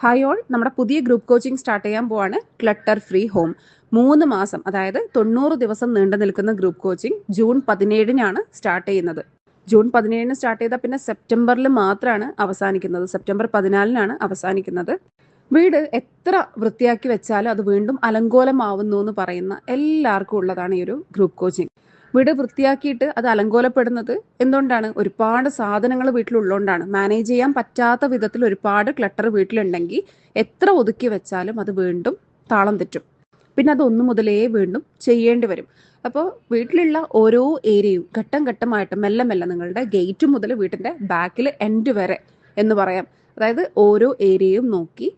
Hi all, നമ്മുടെ പുതിയ group coaching start ചെയ്യാൻ പോവാണ്. Clutter free home. 3 മാസം, അതായത് 90 ദിവസം നീണ്ടു നിൽക്കുന്ന ഗ്രൂപ്പ് കോച്ചിങ് ജൂൺ 17-നാണ് സ്റ്റാർട്ട് ചെയ്യുന്നത്. ജൂൺ 17-ന് സ്റ്റാർട്ട് ചെയ്താൽ പിന്നെ സെപ്റ്റംബറിൽ മാത്രമാണ് അവസാനിക്കുന്നത്. സെപ്റ്റംബർ 14-നാണ് അവസാനിക്കുന്നത്. വീട് എത്ര വൃത്തിയാക്കി വെച്ചാലും അത് വീണ്ടും അലങ്കോലമാവുന്നു എന്ന് പറയുന്ന എല്ലാവർക്കും ഉള്ളതാണ് ഈ ഒരു ഗ്രൂപ്പ് കോച്ചിങ്. വീട് വൃത്തിയാക്കിയിട്ട് അത് അലങ്കോലപ്പെടുന്നത് എന്തുകൊണ്ടാണ്? ഒരുപാട് സാധനങ്ങൾ വീട്ടിലുള്ളതുകൊണ്ടാണ്. മാനേജ് ചെയ്യാൻ പറ്റാത്ത വിധത്തിൽ ഒരുപാട് ക്ലട്ടർ വീട്ടിലുണ്ടെങ്കിൽ എത്ര ഒതുക്കി വെച്ചാലും അത് വീണ്ടും താളം തെറ്റും. പിന്നെ അത് ഒന്നു മുതലേ വീണ്ടും ചെയ്യേണ്ടി വരും. അപ്പോൾ വീട്ടിലുള്ള ഓരോ ഏരിയയും ഘട്ടം ഘട്ടമായിട്ട് മെല്ലെ മെല്ലെ നിങ്ങളുടെ ഗേറ്റ് മുതൽ വീട്ടിൻ്റെ ബാക്കിൽ എൻഡ് വരെ എന്ന് പറയാം, അതായത് ഓരോ ഏരിയയും നോക്കി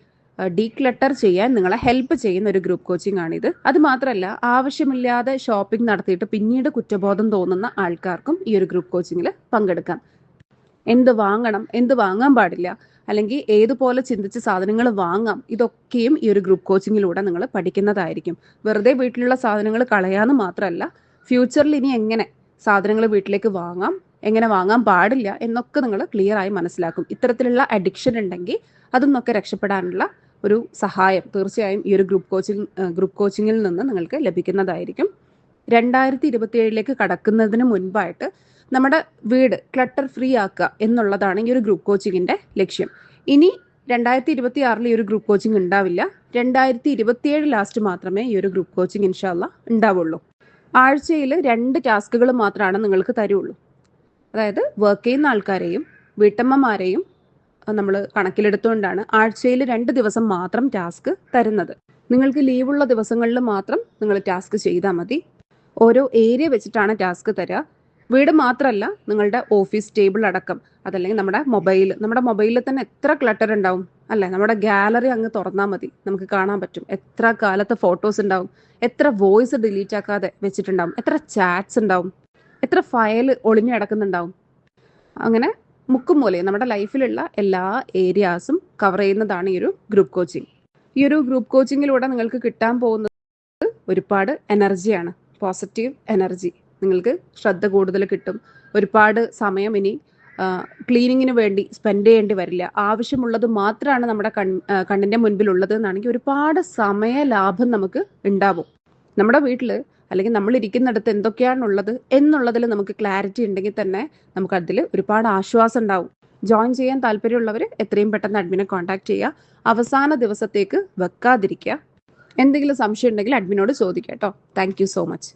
ഡീക്ലട്ടർ ചെയ്യാൻ നിങ്ങളെ ഹെൽപ്പ് ചെയ്യുന്ന ഒരു ഗ്രൂപ്പ് കോച്ചിങ് ആണിത്. അത് മാത്രമല്ല, ആവശ്യമില്ലാതെ ഷോപ്പിംഗ് നടത്തിയിട്ട് പിന്നീട് കുറ്റബോധം തോന്നുന്ന ആൾക്കാർക്കും ഈ ഒരു ഗ്രൂപ്പ് കോച്ചിങ്ങിൽ പങ്കെടുക്കാം. എന്ത് വാങ്ങണം, എന്ത് വാങ്ങാൻ പാടില്ല, അല്ലെങ്കിൽ ഏതുപോലെ ചിന്തിച്ച് സാധനങ്ങൾ വാങ്ങാം, ഇതൊക്കെയും ഈ ഒരു ഗ്രൂപ്പ് കോച്ചിങ്ങിലൂടെ നിങ്ങൾ പഠിക്കുന്നതായിരിക്കും. വെറുതെ വീട്ടിലുള്ള സാധനങ്ങൾ കളയാന്ന് മാത്രമല്ല, ഫ്യൂച്ചറിൽ ഇനി എങ്ങനെ സാധനങ്ങൾ വീട്ടിലേക്ക് വാങ്ങാം, എങ്ങനെ വാങ്ങാൻ പാടില്ല എന്നൊക്കെ നിങ്ങൾ ക്ലിയർ ആയി മനസ്സിലാക്കും. ഇത്തരത്തിലുള്ള അഡിക്ഷൻ ഉണ്ടെങ്കിൽ അതൊന്നൊക്കെ രക്ഷപ്പെടാനുള്ള ഒരു സഹായം തീർച്ചയായും ഈ ഒരു ഗ്രൂപ്പ് കോച്ചിങ്ങിൽ നിന്ന് നിങ്ങൾക്ക് ലഭിക്കുന്നതായിരിക്കും. 2027 കടക്കുന്നതിന് മുൻപായിട്ട് നമ്മുടെ വീട് ക്ലട്ടർ ഫ്രീ ആക്കുക എന്നുള്ളതാണ് ഈ ഒരു ഗ്രൂപ്പ് കോച്ചിങ്ങിന്റെ ലക്ഷ്യം. ഇനി 2026 ഈ ഒരു ഗ്രൂപ്പ് കോച്ചിങ് ഉണ്ടാവില്ല. 2027 ലാസ്റ്റ് മാത്രമേ ഈ ഒരു ഗ്രൂപ്പ് കോച്ചിങ് ഇൻഷാല്ല ഉണ്ടാവുള്ളൂ. ആഴ്ചയിൽ 2 ടാസ്കുകൾ മാത്രമാണ് നിങ്ങൾക്ക് തരുള്ളൂ. അതായത് വർക്ക് ചെയ്യുന്ന ആൾക്കാരെയും വീട്ടമ്മമാരെയും നമ്മൾ കണക്കിലെടുത്തുകൊണ്ടാണ് ആഴ്ചയിൽ 2 ദിവസം മാത്രം ടാസ്ക് തരുന്നത്. നിങ്ങൾക്ക് ലീവുള്ള ദിവസങ്ങളിൽ മാത്രം നിങ്ങൾ ടാസ്ക് ചെയ്താൽ മതി. ഓരോ ഏരിയ വെച്ചിട്ടാണ് ടാസ്ക് തരിക. വീട് മാത്രമല്ല, നിങ്ങളുടെ ഓഫീസ് ടേബിൾ അടക്കം, അതല്ലെങ്കിൽ നമ്മുടെ മൊബൈലിൽ തന്നെ എത്ര ക്ലട്ടർ ഉണ്ടാവും അല്ലേ? നമ്മുടെ ഗാലറി അങ്ങ് തുറന്നാൽ മതി, നമുക്ക് കാണാൻ പറ്റും എത്ര കാലത്തെ ഫോട്ടോസ് ഉണ്ടാവും, എത്ര വോയിസ് ഡിലീറ്റ് ആക്കാതെ വെച്ചിട്ടുണ്ടാവും, എത്ര ചാറ്റ്സ് ഉണ്ടാവും, എത്ര ഫയൽ ഒളിഞ്ഞു കിടക്കുന്നുണ്ടാവും. അങ്ങനെ മുക്കും പോലെ നമ്മുടെ ലൈഫിലുള്ള എല്ലാ ഏരിയാസും കവർ ചെയ്യുന്നതാണ് ഈ ഒരു ഗ്രൂപ്പ് കോച്ചിങ്. ഈ ഒരു ഗ്രൂപ്പ് കോച്ചിങ്ങിലൂടെ നിങ്ങൾക്ക് കിട്ടാൻ പോകുന്നത് ഒരുപാട് എനർജിയാണ്, പോസിറ്റീവ് എനർജി. നിങ്ങൾക്ക് ശ്രദ്ധ കൂടുതൽ കിട്ടും. ഒരുപാട് സമയം ഇനി ക്ലീനിങ്ങിന് വേണ്ടി സ്പെൻഡ് ചെയ്യേണ്ടി വരില്ല. ആവശ്യമുള്ളത് മാത്രമാണ് നമ്മുടെ കണ്ണിൻ്റെ മുൻപിലുള്ളത് എന്നാണെങ്കിൽ ഒരുപാട് സമയ ലാഭം നമുക്ക് ഉണ്ടാവും. നമ്മുടെ വീട്ടിൽ അല്ലെങ്കിൽ നമ്മൾ ഇരിക്കുന്നിടത്ത് എന്തൊക്കെയാണുള്ളത് എന്നുള്ളതിൽ നമുക്ക് ക്ലാരിറ്റി ഉണ്ടെങ്കിൽ തന്നെ നമുക്കതിൽ ഒരുപാട് ആശ്വാസം ഉണ്ടാവും. ജോയിൻ ചെയ്യാൻ താല്പര്യമുള്ളവർ എത്രയും പെട്ടെന്ന് അഡ്മിനെ കോൺടാക്ട് ചെയ്യുക. അവസാന ദിവസത്തേക്ക് വെക്കാതിരിക്കുക. എന്തെങ്കിലും സംശയം ഉണ്ടെങ്കിൽ അഡ്മിനോട് ചോദിക്കാം കേട്ടോ. Thank you so much.